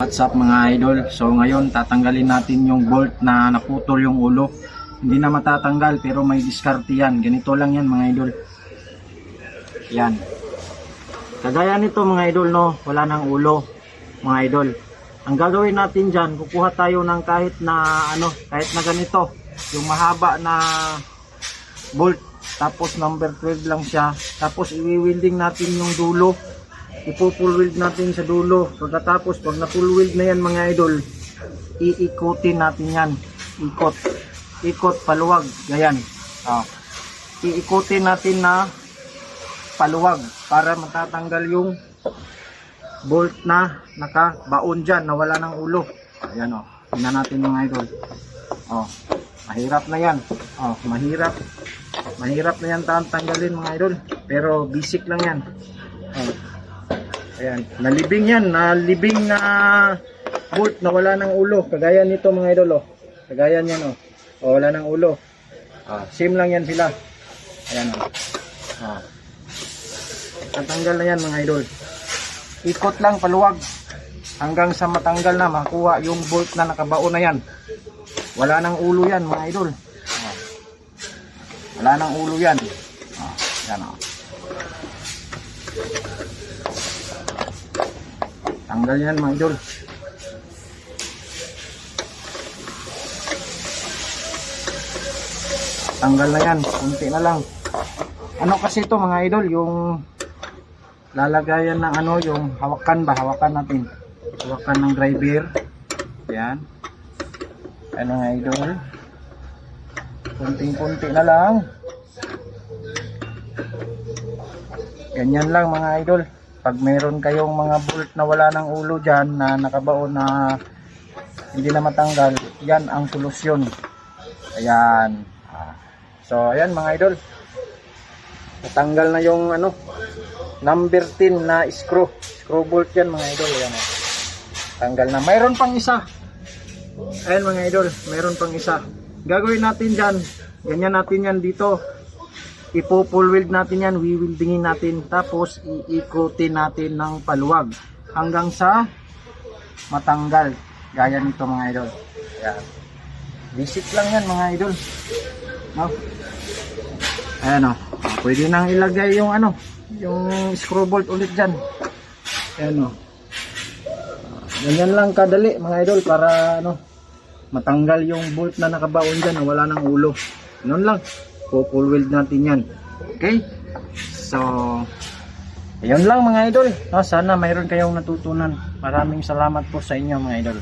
What's up mga idol? So ngayon tatanggalin natin yung bolt na naputol yung ulo. Hindi na matatanggal pero may diskarte yan. Ganito lang yan mga idol. Yan. Kagaya nito mga idol, no, wala nang ulo mga idol. Ang gagawin natin dyan, kukuha tayo ng kahit na ganito, yung mahaba na bolt, tapos number 12 lang siya, tapos i-welding natin yung dulo. Ipo-full weld natin sa dulo. Pagkatapos pag na full weld na yan mga idol, iikutin natin yan. Ikot paluwag, ganyan. Iikutin natin na paluwag para matatanggal yung bolt na nakabaon dyan, na wala ng ulo. Ayan o, tingnan natin mga idol. Mahirap na yan. Mahirap na yan tanggalin mga idol, pero basic lang yan. Ayan, nalibing yan, nalibing na bolt na wala ng ulo. Kagaya nito mga idol, kagaya niyan, wala ng ulo. Same lang yan sila. Ayan, tatanggal na yan mga idol. Ikot lang paluwag hanggang sa matanggal na, makuha yung bolt na nakabaon na yan. Wala ng ulo yan mga idol. Wala ng ulo yan. Yan tanggal yan mga idol. Tanggal na yan, kunti na lang. Ano kasi ito mga idol, yung lalagayan ng yung hawakan natin. Hawakan ng driver. Yan. Ano mga idol, kunting-kunti na lang. Ganyan lang mga idol. Pag meron kayong mga bolt na wala ng ulo dyan, na nakabaon na hindi na matanggal, yan ang solusyon. Ayan. So ayan mga idol, natanggal na yung number 10 na screw bolt yan mga idol. Ayan, tanggal na. Mayroon pang isa. Ayan mga idol, mayroon pang isa. Gagawin natin dyan, ganyan natin yan dito. Ipo-full weld natin yan, wiwildingin natin, tapos iikutin natin ng paluwag hanggang sa matanggal. Gaya nito mga idol. Ayan. Basic lang yan mga idol. No? Ayan pwede nang ilagay yung yung screw bolt ulit dyan. Ayan ganyan lang kadali mga idol, para matanggal yung bolt na nakabaon dyan na wala ng ulo. Noon lang, full weld natin yan. Okay, so ayun lang mga idol. Sana mayroon kayong natutunan. Maraming salamat po sa inyo mga idol.